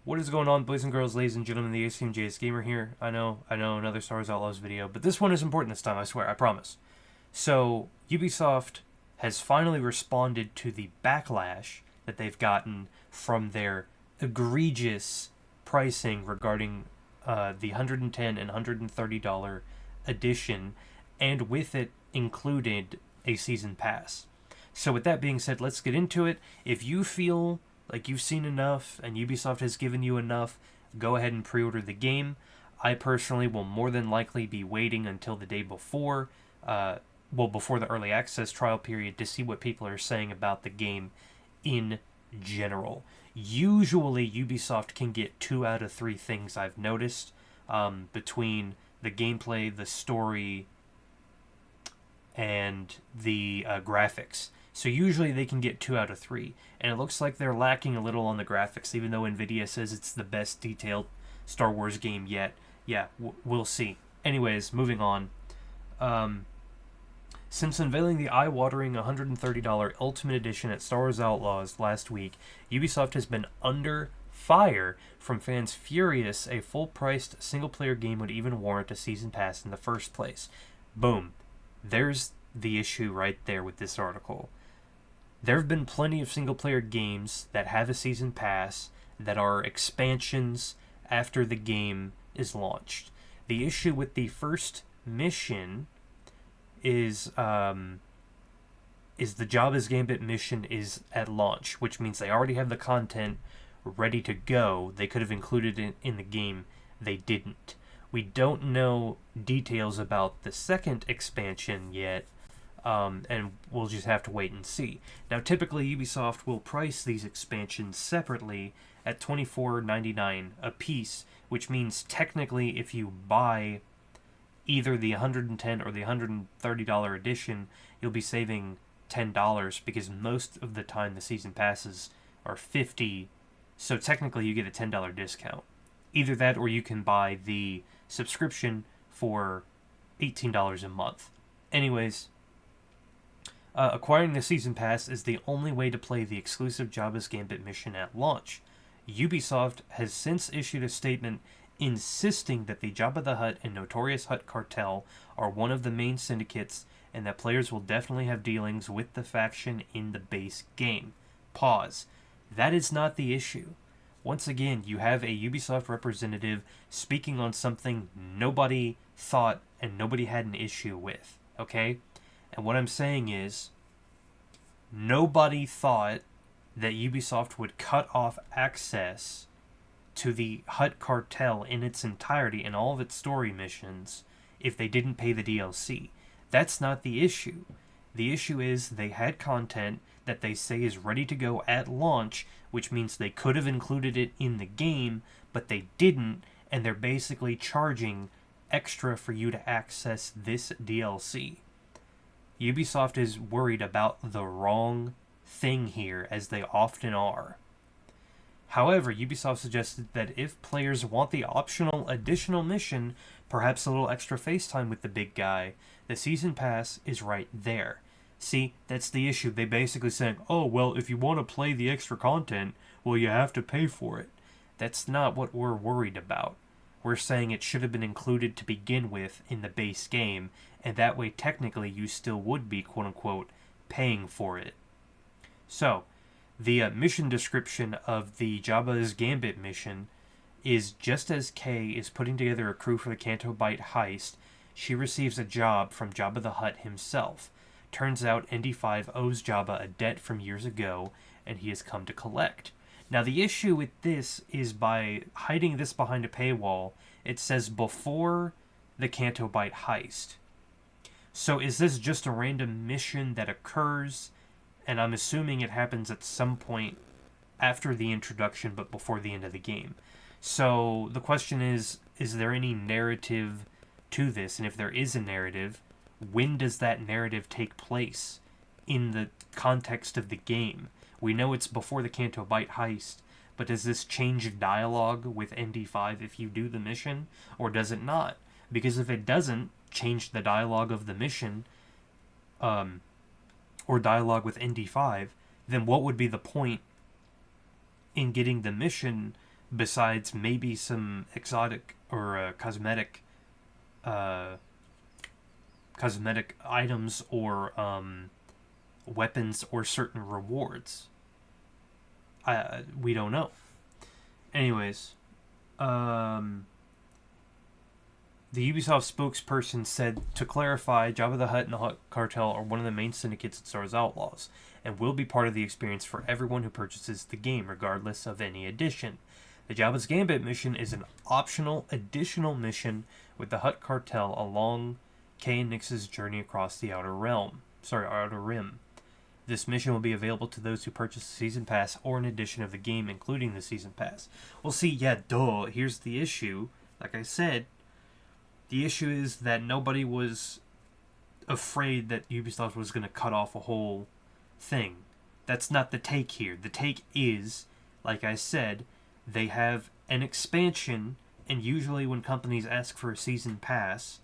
What is going on, boys and girls, ladies and gentlemen? The ACMJS Gamer here. I know, another Star Wars Outlaws video, but this one is important this time, I swear, I promise. So, Ubisoft has finally responded to the backlash that they've gotten from their egregious pricing regarding the $110 and $130 edition, and with it included a season pass. So, with that being said, let's get into it. If you feel like you've seen enough and Ubisoft has given you enough, go ahead and pre-order the game. I personally will more than likely be waiting until the day before, before the early access trial period to see what people are saying about the game in general. Usually Ubisoft can get 2 out of 3 things I've noticed between the gameplay, the story, and the graphics. So usually they can get 2 out of 3. And it looks like they're lacking a little on the graphics, even though Nvidia says it's the best detailed Star Wars game yet. Yeah, we'll see. Anyways, moving on. Since unveiling the eye-watering $130 Ultimate Edition at Star Wars Outlaws last week, Ubisoft has been under fire from fans furious a full-priced single-player game would even warrant a season pass in the first place. Boom. There's the issue right there with this article. There have been plenty of single-player games that have a season pass that are expansions after the game is launched. The issue with the first mission is the Jabba's Gambit mission is at launch, which means they already have the content ready to go. They could have included it in the game. They didn't. We don't know details about the second expansion yet, and we'll just have to wait and see. Now, typically, Ubisoft will price these expansions separately at $24.99 a piece, which means technically if you buy either the $110 or the $130 edition, you'll be saving $10 because most of the time the season passes are $50, so technically you get a $10 discount. Either that or you can buy the subscription for $18 a month. Anyways, acquiring the season pass is the only way to play the exclusive Jabba's Gambit mission at launch. Ubisoft has since issued a statement insisting that the Jabba the Hutt and Notorious Hutt cartel are one of the main syndicates and that players will definitely have dealings with the faction in the base game. Pause. That is not the issue. Once again, you have a Ubisoft representative speaking on something nobody thought and nobody had an issue with, okay? And what I'm saying is, nobody thought that Ubisoft would cut off access to the Hutt cartel in its entirety and all of its story missions if they didn't pay the DLC. That's not the issue. The issue is they had content that they say is ready to go at launch, which means they could have included it in the game, but they didn't, and they're basically charging extra for you to access this DLC. Ubisoft is worried about the wrong thing here, as they often are. However, Ubisoft suggested that if players want the optional additional mission, perhaps a little extra face time with the big guy, the season pass is right there. See, that's the issue. They basically saying, oh, well, if you want to play the extra content, well, you have to pay for it. That's not what we're worried about. We're saying it should have been included to begin with in the base game, and that way technically you still would be, quote-unquote, paying for it. So, the mission description of the Jabba's Gambit mission is just as Kay is putting together a crew for the Canto Bight heist, she receives a job from Jabba the Hutt himself. Turns out ND5 owes Jabba a debt from years ago, and he has come to collect. Now, the issue with this is by hiding this behind a paywall, it says before the Canto Bight heist. So is this just a random mission that occurs? And I'm assuming it happens at some point after the introduction, but before the end of the game. So the question is there any narrative to this? And if there is a narrative, when does that narrative take place in the context of the game? We know it's before the Canto Bight heist, but does this change dialogue with ND5 if you do the mission, or does it not? Because if it doesn't change the dialogue of the mission, or dialogue with ND5, then what would be the point in getting the mission besides maybe some exotic or cosmetic items or weapons or certain rewards. We don't know. Anyways, the Ubisoft spokesperson said, to clarify, Jabba the Hutt and the Hutt Cartel are one of the main syndicates in Star Wars Outlaws, and will be part of the experience for everyone who purchases the game, regardless of any edition. The Jabba's Gambit mission is an optional, additional mission with the Hutt Cartel along Kay and Nyx's journey across the Outer Rim. This mission will be available to those who purchase the Season Pass or an edition of the game, including the Season Pass. Well, see, yeah, duh. Here's the issue. Like I said, the issue is that nobody was afraid that Ubisoft was going to cut off a whole thing. That's not the take here. The take is, like I said, they have an expansion, and usually when companies ask for a Season Pass,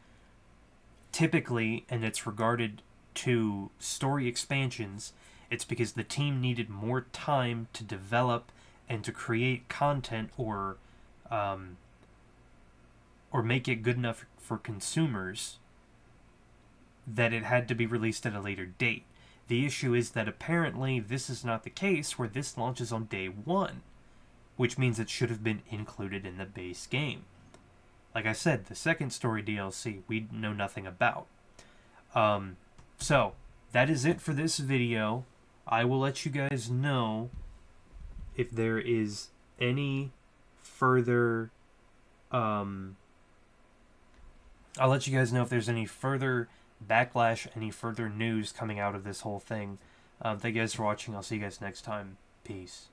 typically, and it's regarded to story expansions, it's because the team needed more time to develop and to create content or make it good enough for consumers that it had to be released at a later date. The issue is that apparently this is not the case, where this launches on day one, which means it should have been included in the base game. Like I said, the second story DLC we know nothing about. So, that is it for this video. I will let you guys know if there is any further... I'll let you guys know if there's any further backlash, any further news coming out of this whole thing. Thank you guys for watching. I'll see you guys next time. Peace.